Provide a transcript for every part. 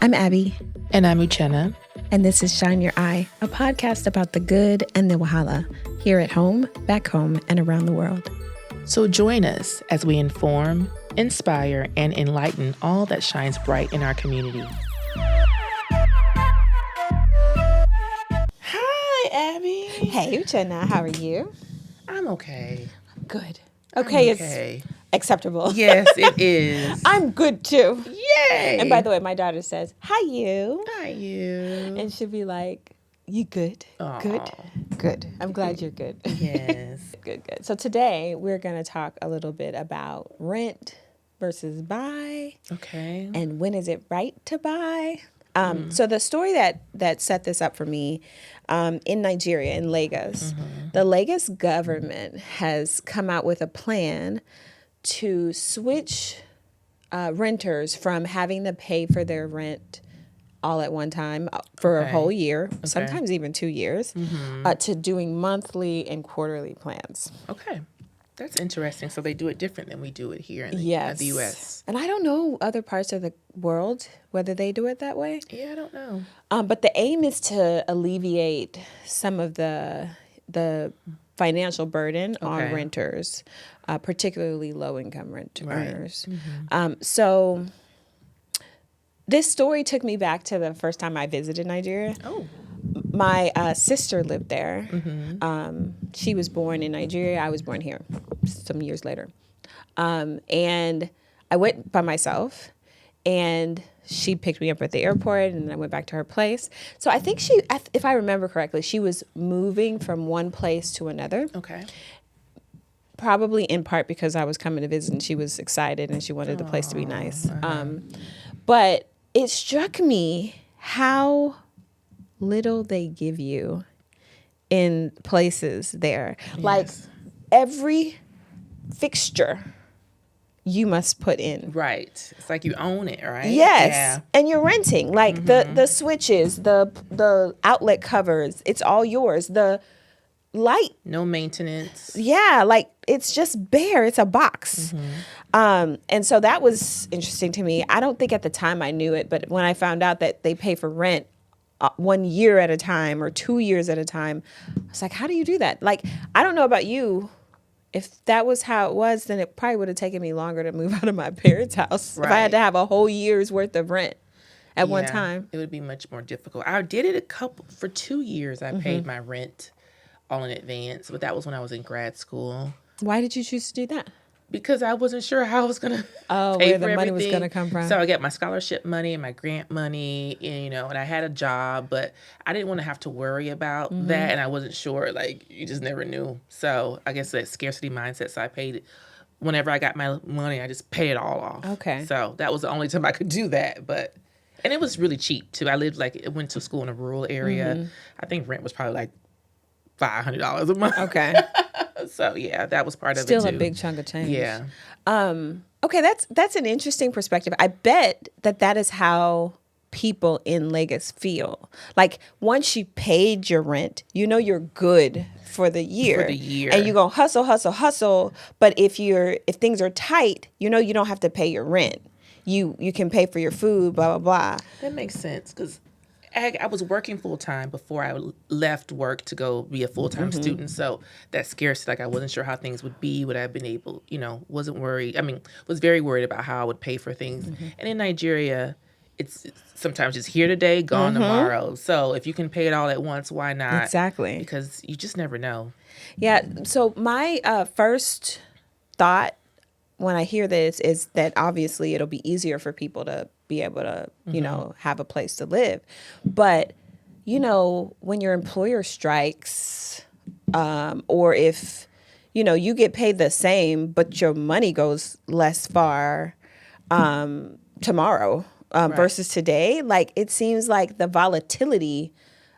I'm Abby. And I'm Uchenna. And this is Shine Your Eye, a podcast about the good and the wahala, here at home, back home, and around the world. So join us as we inform, inspire, and enlighten all that shines bright in our community. Hi, Abby. Hey, Uchenna, how are you? I'm okay. Good. Okay. It's acceptable. Yes, it is. I'm good too. Yay. And by the way, my daughter says, "Hi, you." Hi, you. And she'll be like, "You good? Aww. Good. I'm glad you're good." Yes. Good. So today we're going to talk a little bit about rent versus buy. Okay. And when is it right to buy? So the story that set this up for me, in Nigeria, in Lagos, the Lagos government has come out with a plan to switch renters from having to pay for their rent all at one time for a whole year, sometimes even 2 years, to doing monthly and quarterly plans. Okay. That's interesting. So they do it different than we do it here in the U.S. And I don't know other parts of the world, whether they do it that way. Yeah, I don't know. But the aim is to alleviate some of the financial burden on renters, particularly low-income earners. So this story took me back to the first time I visited Nigeria. Oh. My sister lived there. She was born in Nigeria. I was born here some years later. And I went by myself, and she picked me up at the airport, and I went back to her place. So I think if I remember correctly, she was moving from one place to another. Okay. Probably in part because I was coming to visit, and she was excited, and she wanted the place to be nice. But it struck me how little they give you in places there. Yes. Like every fixture you must put in. Right. It's like you own it, right? Yes. Yeah. And you're renting. Like the switches, the outlet covers, it's all yours. The light. No maintenance. Yeah, like it's just bare. It's a box. And so that was interesting to me. I don't think at the time I knew it, but when I found out that they pay for rent 1 year at a time or 2 years at a time, I was like, how do you do that? Like, I don't know about you. If that was how it was, then it probably would have taken me longer to move out of my parents' house. Right. If I had to have a whole year's worth of rent at one time. It would be much more difficult. I did it for 2 years. I paid my rent all in advance, but that was when I was in grad school. Why did you choose to do that? Because I wasn't sure how I was going to pay where the money was going to come from. So I got my scholarship money and my grant money, and I had a job, but I didn't want to have to worry about that, and I wasn't sure. Like, you just never knew. So I guess that scarcity mindset. So I paid it. Whenever I got my money, I just paid it all off. Okay. So that was the only time I could do that, and it was really cheap too. I went to school in a rural area. I think rent was probably like $500 a month. Okay. So yeah, that was part of it too. Still too. A big chunk of change. Yeah. Okay, that's an interesting perspective. I bet that is how people in Lagos feel. Like once you paid your rent, you're good for the year. And you're gonna hustle. But if things are tight, you don't have to pay your rent. You can pay for your food, blah blah blah. That makes sense because I was working full-time before I left work to go be a full-time student. So that scarcity, like I wasn't sure how things would be. Would I have been able, wasn't worried. I mean, was very worried about how I would pay for things. And in Nigeria, it's sometimes just here today, gone tomorrow. So if you can pay it all at once, why not? Exactly. Because you just never know. Yeah. So my first thought when I hear this is that obviously it'll be easier for people to be able to, have a place to live. But, when your employer strikes, or if, you get paid the same, but your money goes less far tomorrow versus today, like it seems like the volatility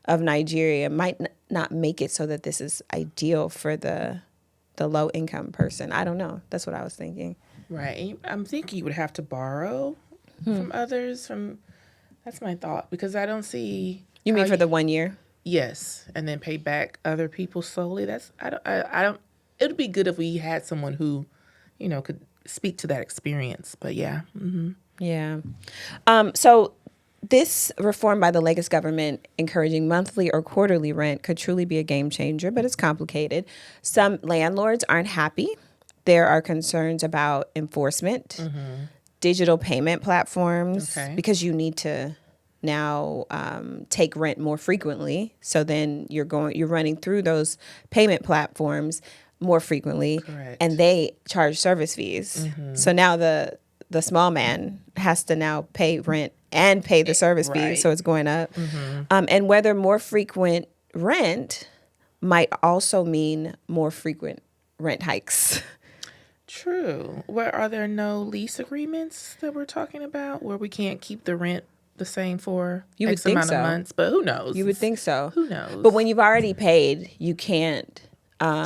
of Nigeria might not make it so that this is ideal for the low income person. I don't know. That's what I was thinking. Right. I'm thinking you would have to borrow from others. That's my thought, because I don't see. You mean for the 1 year? Yes, and then pay back other people slowly. I don't. It would be good if we had someone who, could speak to that experience. But yeah. Yeah. So this reform by the Lagos government encouraging monthly or quarterly rent could truly be a game changer, but it's complicated. Some landlords aren't happy. There are concerns about enforcement, digital payment platforms, Okay. because you need to now take rent more frequently. So then you're running through those payment platforms more frequently, Correct. and they charge service fees. So now the small man has to now pay rent and pay the service Right. fees, so it's going up. And whether more frequent rent might also mean more frequent rent hikes. True. Where are there no lease agreements that we're talking about where we can't keep the rent the same for You would X think amount so. of months? But who knows? You would think so. Who knows? But when you've already paid, you can't.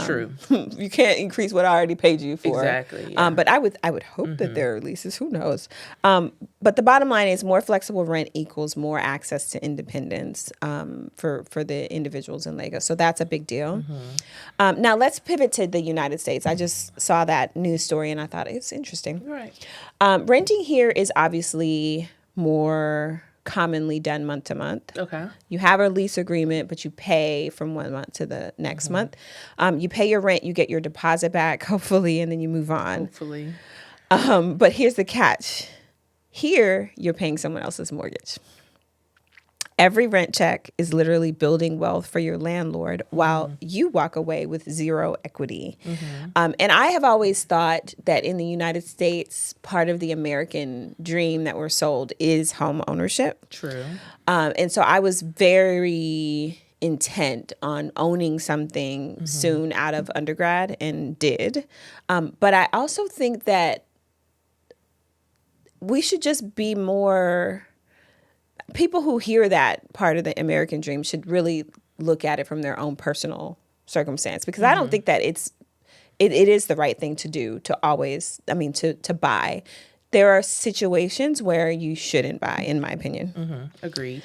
True. You can't increase what I already paid you for. Exactly, yeah. But I would hope that there are leases. Who knows? But the bottom line is more flexible rent equals more access to independence for the individuals in Lagos. So that's a big deal. Now let's pivot to the United States. I just saw that news story and I thought it's interesting. Right. Renting here is obviously more commonly done month to month. Okay. You have a lease agreement, but you pay from 1 month to the next month. You pay your rent, you get your deposit back, hopefully, and then you move on. Hopefully. But here's the catch. Here, you're paying someone else's mortgage. Every rent check is literally building wealth for your landlord while you walk away with zero equity. And I have always thought that in the United States, part of the American dream that we're sold is home ownership. True. And so I was very intent on owning something soon out of undergrad and did. But I also think that we should just be more... People who hear that part of the American dream should really look at it from their own personal circumstance, because I don't think that it is the right thing to do to always, to buy. There are situations where you shouldn't buy, in my opinion. Agreed.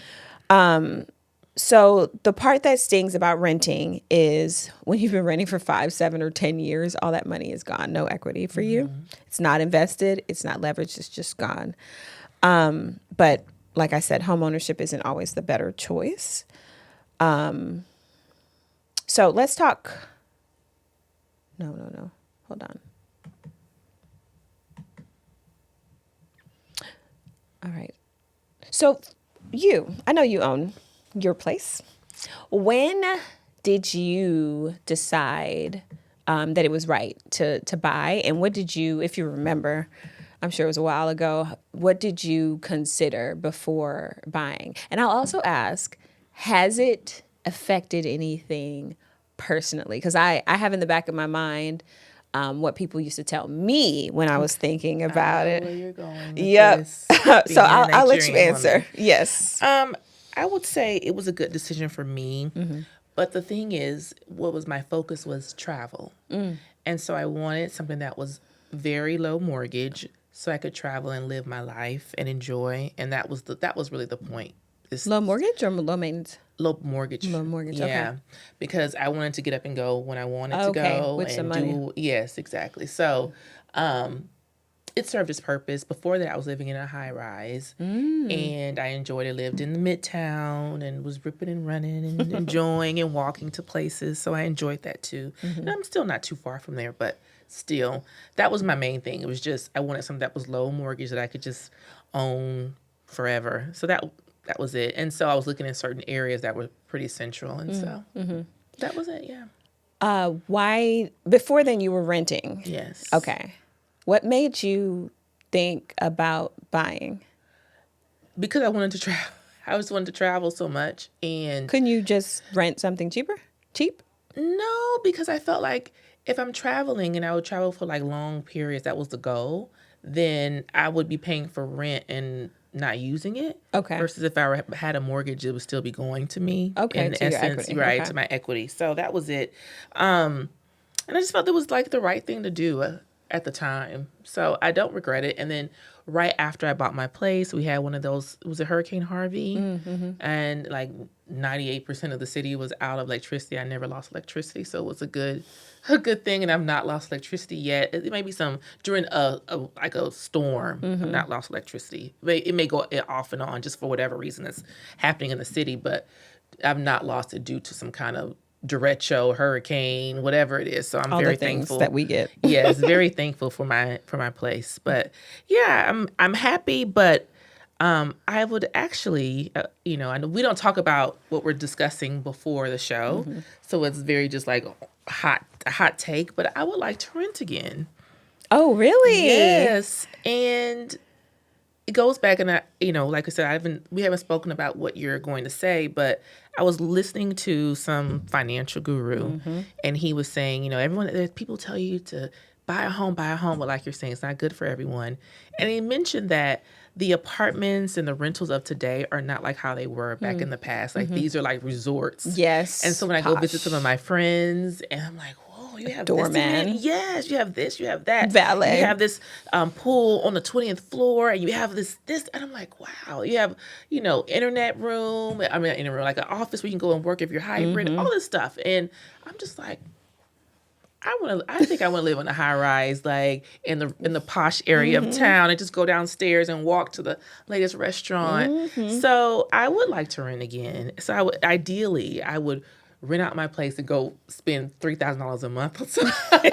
So the part that stings about renting is when you've been renting for 5, 7, or 10 years, all that money is gone. No equity for you. It's not invested. It's not leveraged. It's just gone. But like I said, home ownership isn't always the better choice. So let's talk. No. Hold on. All right. So I know you own your place. When did you decide that it was right to buy? And what did you, if you remember, I'm sure it was a while ago, what did you consider before buying? And I'll also ask, has it affected anything personally? Because I have in the back of my mind what people used to tell me when I was thinking about it. Where you're going with Yep. this, So being a I'll let you Nigerian answer. woman. Yes. I would say it was a good decision for me. But the thing is, what was my focus was travel. And so I wanted something that was very low mortgage so I could travel and live my life and enjoy. And that was really the point. Low mortgage or low maintenance? Low mortgage. Low mortgage, yeah. okay. Because I wanted to get up and go when I wanted to Okay, go. with and some money. Yes, exactly. So it served its purpose. Before that, I was living in a high rise. And I enjoyed it. Lived in the Midtown and was ripping and running and enjoying and walking to places. So I enjoyed that too. And I'm still not too far from there, but still, that was my main thing. It was just I wanted something that was low mortgage that I could just own forever. So that was it. And so I was looking in certain areas that were pretty central. And so that was it, yeah. Why, before then you were renting? Yes. Okay. What made you think about buying? Because I wanted to travel. I just wanted to travel so much. And Couldn't you just rent something cheap? no, because I felt like if I'm traveling and I would travel for like long periods, that was the goal, then I would be paying for rent and not using it. Okay. Versus if I had a mortgage, it would still be going to me. Okay, In to your essence, equity. right, Okay. to my equity. So that was it. And I just felt it was like the right thing to do. at the time. So I don't regret it. And then right after I bought my place, we had one of those, it was a Hurricane Harvey. And like 98% of the city was out of electricity. I never lost electricity. So it was a good thing. And I've not lost electricity yet. It may be some during a storm. I've not lost electricity. It may go off and on just for whatever reason that's happening in the city. But I've not lost it due to some kind of derecho, hurricane, whatever it is. So I'm very thankful that we get. Yes, very thankful for my place. But yeah, I'm happy. But I would actually, I know we don't talk about what we're discussing before the show, so it's very just like a hot take. But I would like to rent again. Oh, really? Yes, and it goes back, and like I said, we haven't spoken about what you're going to say, but I was listening to some financial guru, and he was saying, there's people tell you to buy a home, but like you're saying, it's not good for everyone. And he mentioned that the apartments and the rentals of today are not like how they were back in the past. Like these are like resorts. Yes. And so when I go visit some of my friends, and I'm like, you have doorman. Yes, you have this, you have that. Valet. You have this pool on the 20th floor, and you have this, and I'm like, wow. You have, internet room. Like an office where you can go and work if you're hybrid, all this stuff. And I'm just like, I think I want to live on a high rise, like in the posh area of town, and just go downstairs and walk to the latest restaurant. So I would like to rent again. So I would rent out my place and go spend $3,000 a month or something.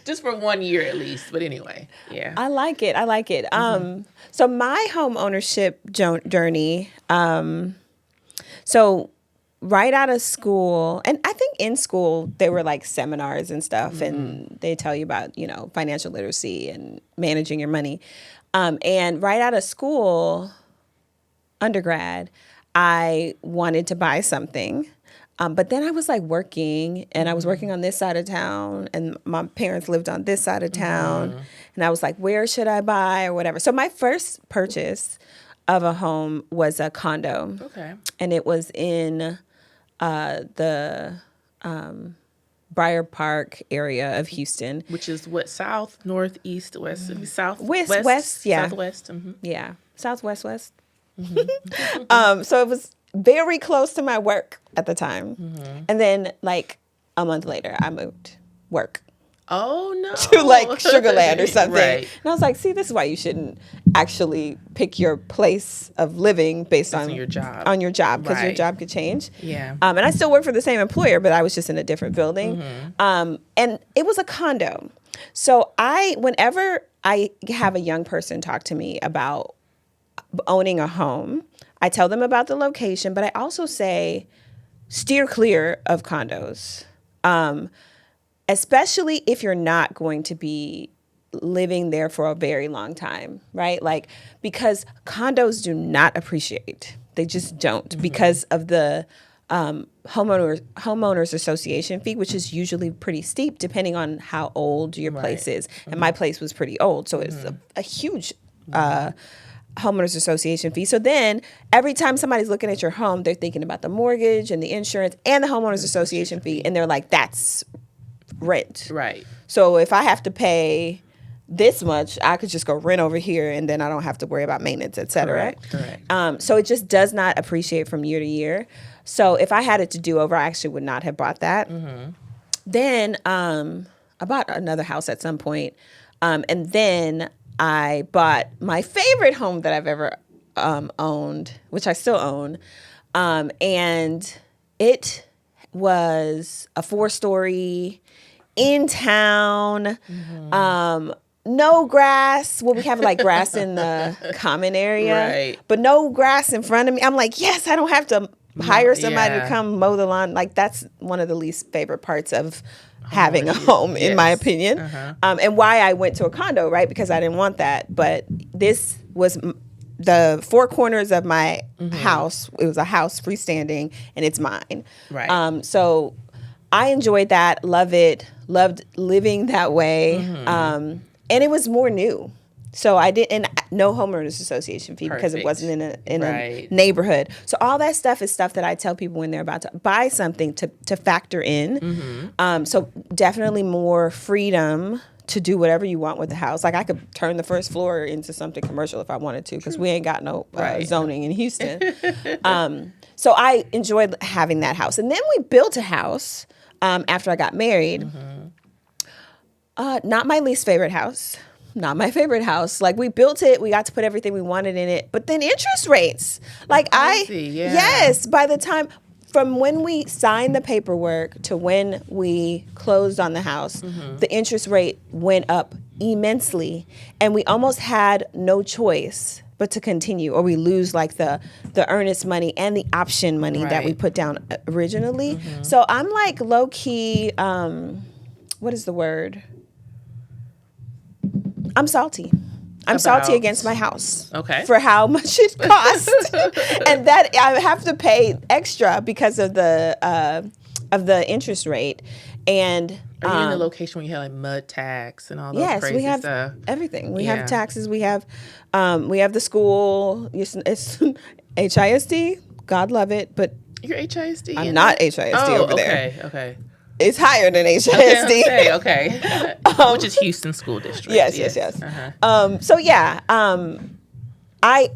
Just for 1 year at least. But anyway, yeah. I like it. So my home ownership journey, so right out of school, and I think in school there were like seminars and stuff, and they tell you about, financial literacy and managing your money. And right out of school, undergrad, I wanted to buy something. But then I was like working, and I was working on this side of town, and my parents lived on this side of town. And I was like, where should I buy or whatever? So my first purchase of a home was a condo. Okay. And it was in the Briar Park area of Houston. Which is what, south, north, east, west? South, west, yeah. Southwest. Yeah. Southwest, west. So it was very close to my work at the time. And then like a month later, I moved work. Oh, no. To like Sugarland or something. Right. And I was like, see, this is why you shouldn't actually pick your place of living based on your job. On your job, because your Right. job could change. Yeah. And I still work for the same employer, but I was just in a different building. And it was a condo. So whenever I have a young person talk to me about owning a home, I tell them about the location, but I also say steer clear of condos, especially if you're not going to be living there for a very long time, right? Like, because condos do not appreciate. They just don't, because of the homeowners association fee, which is usually pretty steep depending on how old your place is. And my place was pretty old, so it's a huge homeowners association fee. So then every time somebody's looking at your home, they're thinking about the mortgage and the insurance and the homeowners association fee, and they're like, that's rent. Right. So if I have to pay this much, I could just go rent over here, and then I don't have to worry about maintenance, et cetera. Correct. So it just does not appreciate from year to year. So if I had it to do over, I actually would not have bought that. Then I bought another house at some point, and then I bought my favorite home that I've ever owned, which I still own, and it was a 4-story in town. No grass. Well, we have like grass in the common area, Right. but no grass in front of me. I'm like, yes, I don't have to hire somebody to come mow the lawn. Like, that's one of the least favorite parts of having a home, in my opinion. And why I went to a condo, right? Because I didn't want that. But this was the 4 corners of my house. It was a house freestanding, and it's mine. Right. So I enjoyed that, loved living that way. And it was more new. So I didn't, no homeowners association fee because it wasn't in a neighborhood. So all that stuff is stuff that I tell people when they're about to buy something to factor in. So definitely more freedom to do whatever you want with the house. Like I could turn the first floor into something commercial if I wanted to, because we ain't got no zoning in Houston. So I enjoyed having that house. And then we built a house after I got married. Not my least favorite house. Not my favorite house. Like we built it, we got to put everything we wanted in it, but then interest rates. Like yes, by the time, from when we signed the paperwork to when we closed on the house, the interest rate went up immensely, and we almost had no choice but to continue, or we lose like the earnest money and the option money that we put down originally. So I'm like low key, what is the word? I'm salty. I'm salty against my house. For how much it cost. And that I have to pay extra because of the interest rate. And are you in the location where you have like mud tax and all those crazy we have stuff? Everything. We have taxes. We have the school. It's HISD. God love it, but you're HISD. I'm not HISD over there. Okay. It's higher than HISD. Okay. Which is Houston School District. Yes. So yeah, I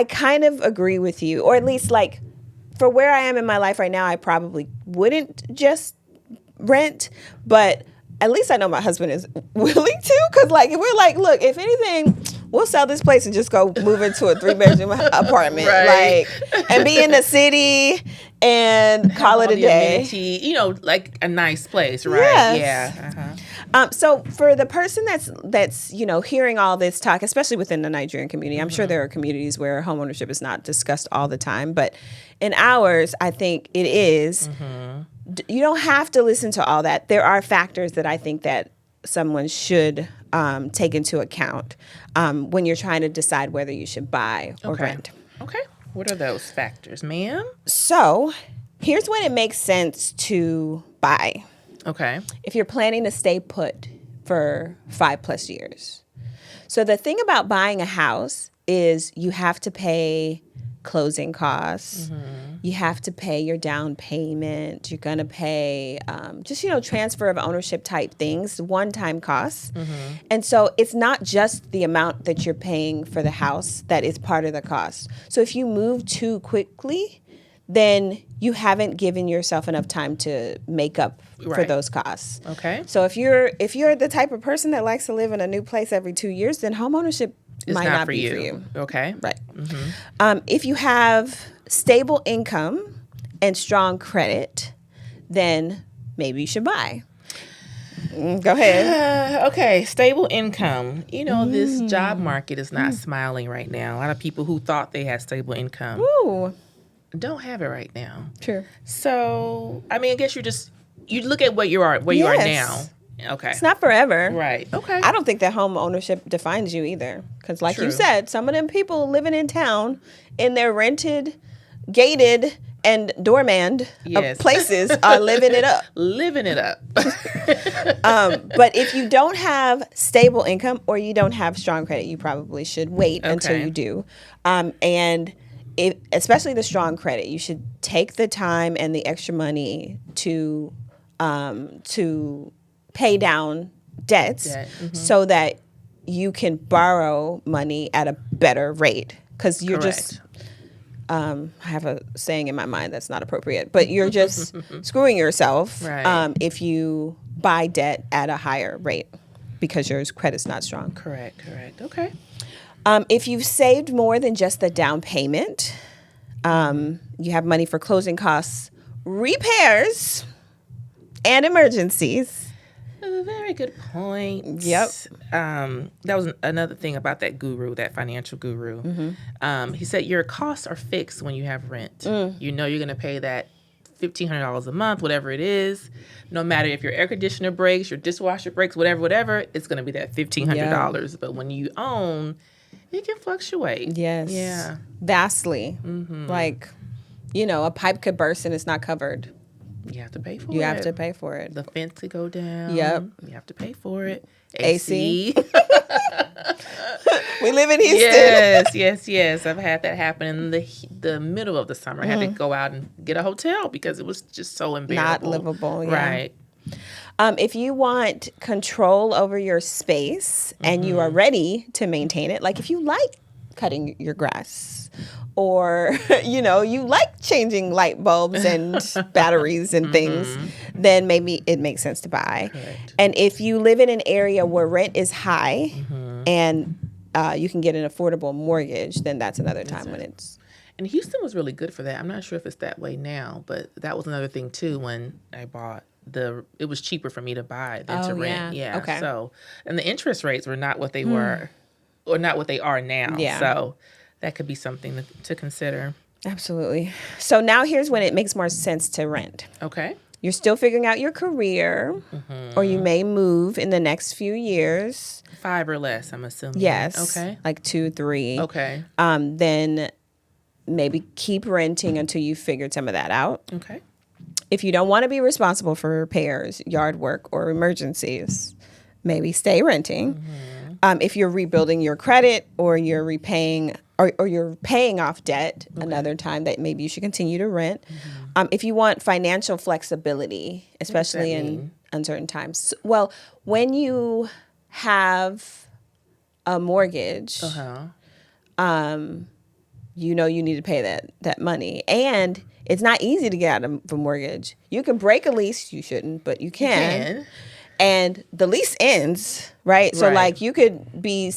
kind of agree with you, or at least like for where I am in my life right now, I probably wouldn't just rent, but at least I know my husband is willing to, because like if we're like, look, if anything, we'll sell this place and just go move into a 3-bedroom apartment, like, and be in the city and call it a day. Amenity, like a nice place, right? Yes. Yeah. So for the person that's hearing all this talk, especially within the Nigerian community, I'm sure there are communities where homeownership is not discussed all the time, but in ours, I think it is. You don't have to listen to all that. There are factors that I think that someone should take into account when you're trying to decide whether you should buy or rent. Okay. What are those factors, ma'am? So here's when it makes sense to buy. Okay. If you're planning to stay put for 5+ years. So the thing about buying a house is you have to pay closing costs. You have to pay your down payment. You're going to pay transfer of ownership type things, one-time costs. And so it's not just the amount that you're paying for the house that is part of the cost. So if you move too quickly, then you haven't given yourself enough time to make up for those costs. Okay. So if you're the type of person that likes to live in a new place every 2 years, then homeownership might not be for you. Okay. Right. If you have stable income and strong credit, then maybe you should buy. Go ahead. Okay, stable income. This job market is not smiling right now. A lot of people who thought they had stable income don't have it right now. True. So, I guess you look at where you are now. Okay. It's not forever. Right. Okay. I don't think that home ownership defines you either. Because like you said, some of them people living in town in their rented, gated, and doormanned places are living it up. Living it up. But if you don't have stable income or you don't have strong credit, you probably should wait until you do. And especially the strong credit, you should take the time and the extra money to pay down debts so that you can borrow money at a better rate. Because you're just, I have a saying in my mind that's not appropriate, but you're just screwing yourself if you buy debt at a higher rate because your credit's not strong. Correct. Okay. If you've saved more than just the down payment, you have money for closing costs, repairs, and emergencies. A very good point. Yep. That was another thing about that financial guru. He said your costs are fixed when you have rent. You know you're going to pay that $1,500 a month, whatever it is. No matter if your air conditioner breaks, your dishwasher breaks, whatever, it's going to be that $1,500. But when you own, it can fluctuate. Yes. Yeah. Vastly. Like, a pipe could burst and it's not covered. You have to pay for it. You have to pay for it. The fence to go down. Yep. You have to pay for it. AC. We live in Houston. Yes. I've had that happen in the middle of the summer. I had to go out and get a hotel because it was just so unbearable. Not livable. Yeah. Right. If you want control over your space and you are ready to maintain it, like if you like cutting your grass or, you like changing light bulbs and batteries and things, then maybe it makes sense to buy. Correct. And if you live in an area where rent is high and you can get an affordable mortgage, then that's another time when it's... And Houston was really good for that. I'm not sure if it's that way now, but that was another thing too when I bought it was cheaper for me to buy than to rent. Yeah. Okay. So, and the interest rates were not what they were or not what they are now. Yeah. So that could be something to consider. Absolutely. So now here's when it makes more sense to rent. Okay. You're still figuring out your career, or you may move in the next few years. 5 or less, I'm assuming. Yes. Okay. Like 2, 3. Okay. Then maybe keep renting until you figured some of that out. Okay. If you don't want to be responsible for repairs, yard work, or emergencies, maybe stay renting. If you're rebuilding your credit or you're repaying or you're paying off debt, another time that maybe you should continue to rent. If you want financial flexibility, especially in uncertain times. Well, when you have a mortgage, you need to pay that money. And it's not easy to get out of a mortgage. You can break a lease. You shouldn't, but you can. And the lease ends, right? So, like, you could be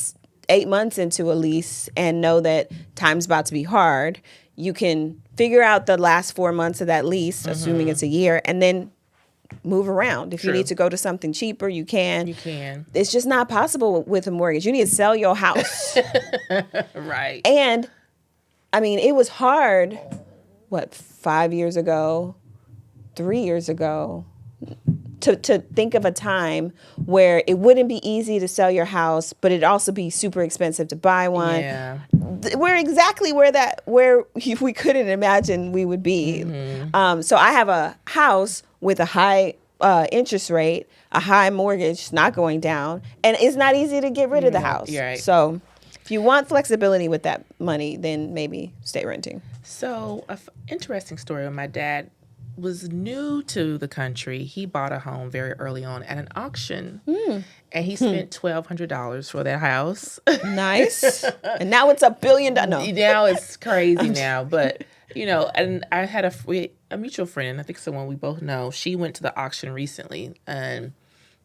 8 months into a lease and know that time's about to be hard. You can figure out the last 4 months of that lease, assuming it's a year, and then move around. If you need to go to something cheaper, you can. You can. It's just not possible with a mortgage. You need to sell your house. Right. And, I mean, it was hard, 5 years ago, 3 years ago, to think of a time where it wouldn't be easy to sell your house, but it'd also be super expensive to buy one. Yeah. We're exactly where we couldn't imagine we would be. So I have a house with a high interest rate, a high mortgage, not going down, and it's not easy to get rid of the house. Right. So if you want flexibility with that money, then maybe stay renting. So, interesting story. When my dad was new to the country, he bought a home very early on at an auction, and he spent $1,200 for that house. Nice. And now it's $1 billion. No. Now it's crazy now, but and I had a mutual friend, I think someone we both know. She went to the auction recently, and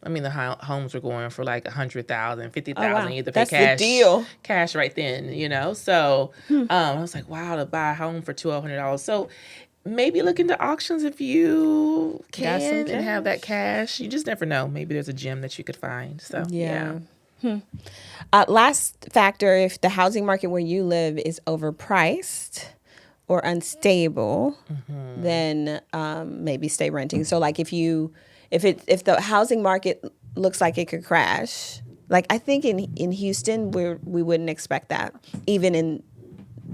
I mean the homes were going for like $100,000, $50,000. Wow. You had to pay That's cash, the deal. Cash right then, So I was like, wow, to buy a home for $1,200. So maybe look into auctions if you can and have that cash. You just never know. Maybe there's a gem that you could find. So yeah. Last factor: if the housing market where you live is overpriced or unstable, then maybe stay renting. So, like, if the housing market looks like it could crash, like I think in Houston we wouldn't expect that. Even in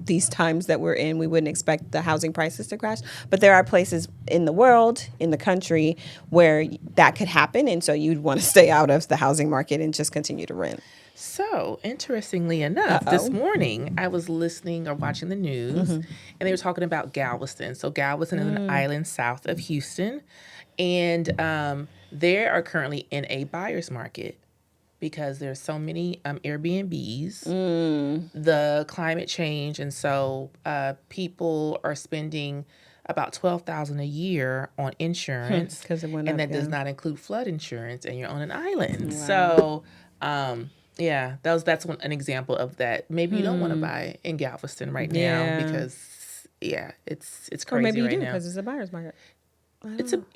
these times that we're in, we wouldn't expect the housing prices to crash. But there are places in the world, in the country, where that could happen, and so you'd want to stay out of the housing market and just continue to rent. So, interestingly enough, this morning I was listening or watching the news, and they were talking about Galveston. So, Galveston is an island south of Houston, and they are currently in a buyer's market because there's so many Airbnbs, the climate change, and so people are spending about $12,000 a year on insurance, because it went and up, that does not include flood insurance, and you're on an island. Wow. So, that's an example of that. Maybe you don't want to buy in Galveston right now because it's crazy or maybe you right do now. because it's a buyer's market.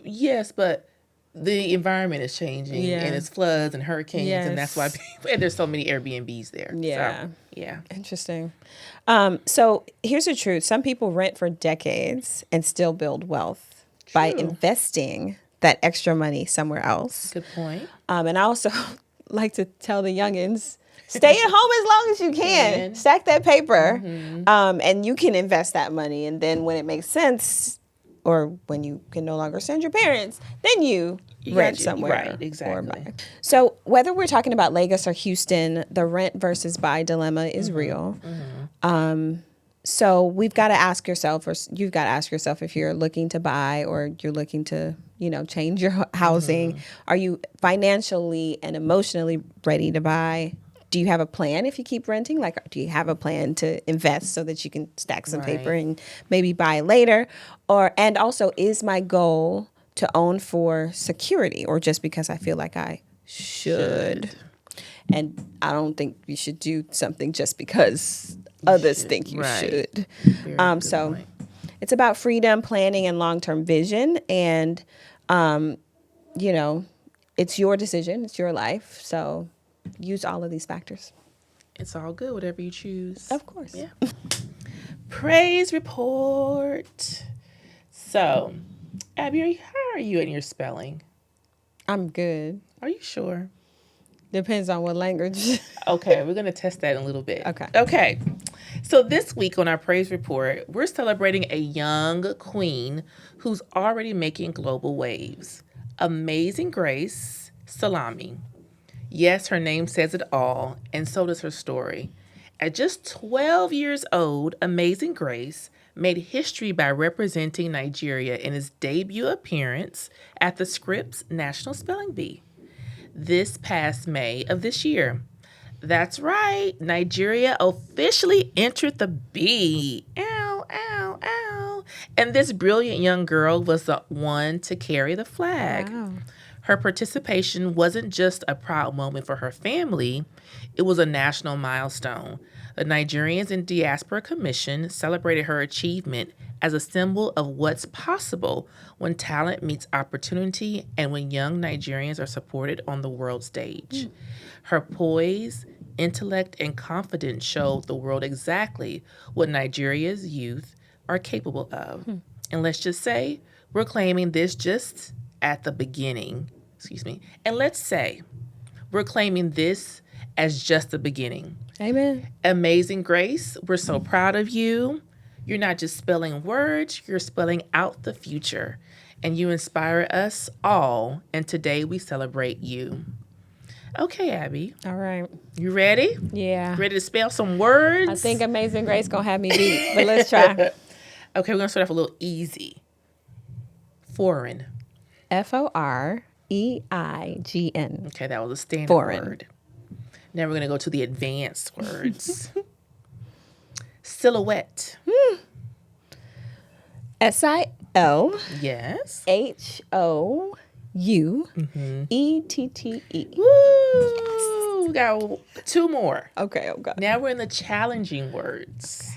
Yes, but the environment is changing, and it's floods and hurricanes, and that's why and there's so many Airbnbs there. Yeah. So, yeah. Interesting. So here's the truth. Some people rent for decades and still build wealth by investing that extra money somewhere else. Good point. And I also like to tell the youngins, stay at home as long as you can. Stack that paper. And you can invest that money. And then when it makes sense, or when you can no longer send your parents, then you rent somewhere. Right, exactly. So whether we're talking about Lagos or Houston, the rent versus buy dilemma is real. So we've got to ask yourself, or you've got to ask yourself, if you're looking to buy or you're looking to, change your housing? Are you financially and emotionally ready to buy? Do you have a plan if you keep renting? Like, do you have a plan to invest so that you can stack some paper Right. and maybe buy later? And also, is my goal to own for security or just because I feel like I should? And I don't think you should do something just because others think you Right. should. Very good So point. it's about freedom, planning, and long-term vision. And, it's your decision. It's your life. So use all of these factors. It's all good, whatever you choose. Of course. Yeah. Praise report. So, Abby, how are you in your spelling? I'm good. Are you sure? Depends on what language. Okay, we're going to test that in a little bit. Okay. So this week on our praise report, we're celebrating a young queen who's already making global waves. Amazing Grace Salami. Yes, her name says it all, and so does her story. At just 12 years old, Amazing Grace made history by representing Nigeria in his debut appearance at the Scripps National Spelling Bee this past May of this year. That's right, Nigeria officially entered the bee. Ow, ow, ow. And this brilliant young girl was the one to carry the flag. Wow. Her participation wasn't just a proud moment for her family, it was a national milestone. The Nigerians in Diaspora Commission celebrated her achievement as a symbol of what's possible when talent meets opportunity and when young Nigerians are supported on the world stage. Her poise, intellect, and confidence showed the world exactly what Nigeria's youth are capable of. And let's just say, we're claiming this just at the beginning. And let's say, we're claiming this as just the beginning. Amen. Amazing Grace, we're so proud of you. You're not just spelling words, you're spelling out the future. And you inspire us all. And today we celebrate you. Okay, Abby. All right. You ready? Yeah. Ready to spell some words? I think Amazing Grace going to have me beat, but let's try. Okay, we're going to start off a little easy. Foreign. Foreign. Okay, Okay, that was a standard Foreign. word. Now we're going to go to the advanced words. Silhouette. SILHOUETTE. Yes. Woo! We got two more. Okay, oh God. Now we're in the challenging words.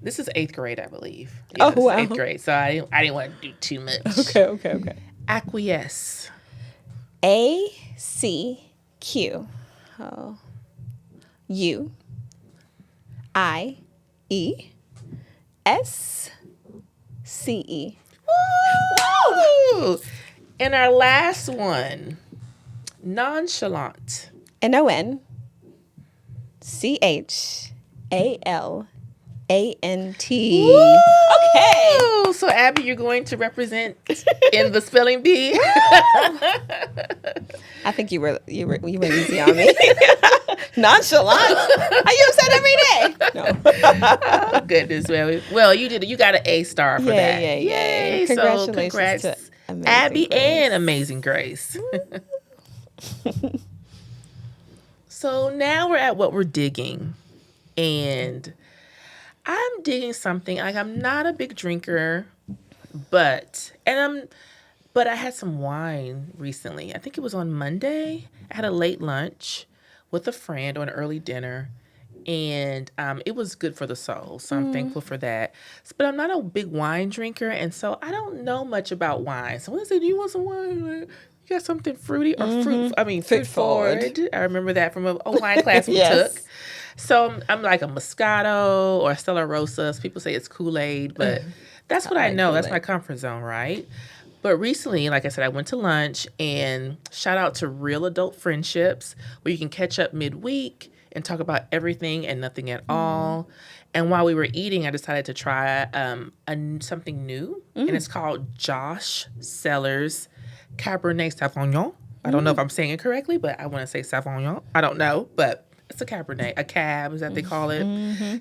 This is 8th grade, I believe. Oh, this is wow. 8th grade, so I didn't want to do too much. Okay. Acquiesce. ACQ. UIESCE. Woo! And our last one, nonchalant. NONCHALANT. Okay. So Abby, you're going to represent in the spelling bee. I think you were easy on me. Nonchalant. I use that every day. No. Oh, goodness. Well, you did it. You got an A star for that. Yeah. Yay. Congratulations So congrats, to Amazing Abby Grace. and Amazing Grace. So now we're at what we're digging. And I'm digging something. Like, I'm not a big drinker, but I had some wine recently. I think it was on Monday. I had a late lunch with a friend or an early dinner, and it was good for the soul. So I'm thankful for that. But I'm not a big wine drinker, and so I don't know much about wine. So when I said, "Do you want some wine?" You got something fruity or fruit forward. I remember that from a wine class we Yes. took. So I'm like a Moscato or a Stella Rosa. People say it's Kool-Aid, but that's what I like know. That's Kool-Aid. my comfort zone, right? But recently, like I said, I went to lunch, and shout out to Real Adult Friendships, where you can catch up midweek and talk about everything and nothing at all. And while we were eating, I decided to try something new, and it's called Josh Sellers Cabernet Sauvignon. I don't know if I'm saying it correctly, but I want to say Sauvignon. I don't know, but it's a Cabernet, a cab is that they call it.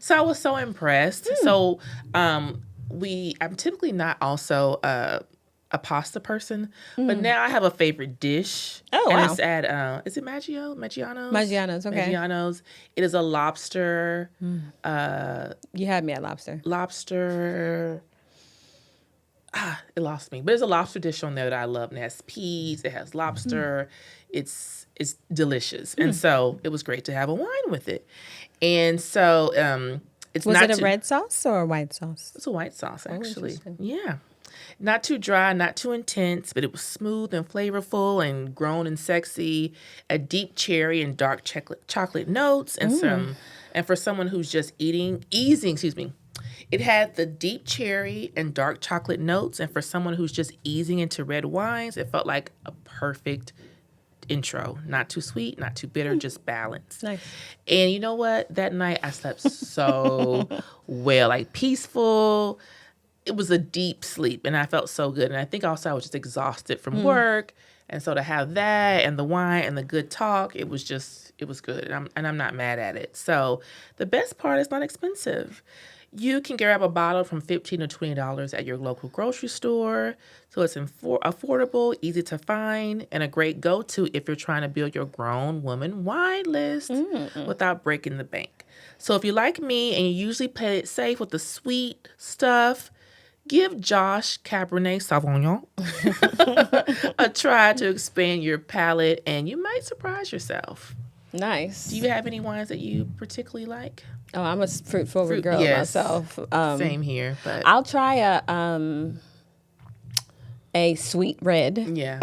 So I was so impressed. So I'm typically not also a pasta person, but now I have a favorite dish. Oh, and wow. It's at is it Maggiano's? Maggiano's, okay. Maggiano's. It is a lobster. You had me at lobster. Lobster. It lost me. But there's a lobster dish on there that I love. And it has peas. It has lobster. It's delicious. And so it was great to have a wine with it. And so it's Was not it a red sauce or a white sauce? It's a white sauce, actually. interesting. Yeah. Not too dry, not too intense, but it was smooth and flavorful and grown and sexy. A deep cherry and dark chocolate notes, and for someone who's just easing. It had the deep cherry and dark chocolate notes, and for someone who's just easing into red wines, it felt like a perfect intro. Not too sweet, not too bitter, just balanced. Nice. And you know what? That night I slept so well, like peaceful. It was a deep sleep, and I felt so good. And I think also I was just exhausted from work. And so to have that and the wine and the good talk, it was good. And I'm not mad at it. So the best part is not expensive. You can grab a bottle from $15 to $20 at your local grocery store. So it's affordable, easy to find, and a great go-to if you're trying to build your grown woman wine list without breaking the bank. So if you're like me and you usually play it safe with the sweet stuff, give Josh Cabernet Sauvignon a try to expand your palate, and you might surprise yourself. Nice. Do you have any wines that you particularly like? Oh, I'm a fruit forward girl myself. Same here, but I'll try a sweet red. yeah.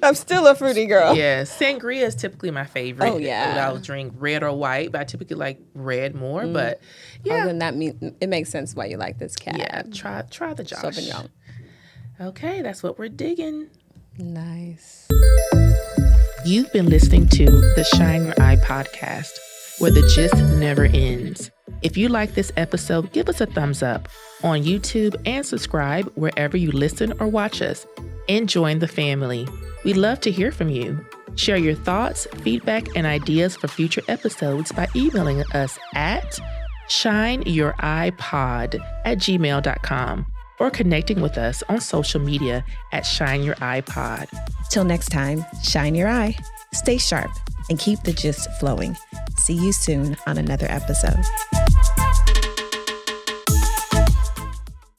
I'm still a fruity girl. Yeah, sangria is typically my favorite. Oh, yeah. I'll drink red or white, but I typically like red more. But yeah, Oh, then that it makes sense why you like this cat. yeah, try the Josh. Sauvignon. Okay, that's what we're digging. Nice. You've been listening to the Shine Your Eye podcast, where the gist never ends. If you like this episode, give us a thumbs up on YouTube and subscribe wherever you listen or watch us, and join the family. We'd love to hear from you. Share your thoughts, feedback, and ideas for future episodes by emailing us at shineyoureyepod@gmail.com or connecting with us on social media at Shine Your Eye Pod. Till next time, shine your eye, stay sharp, and keep the gist flowing. See you soon on another episode.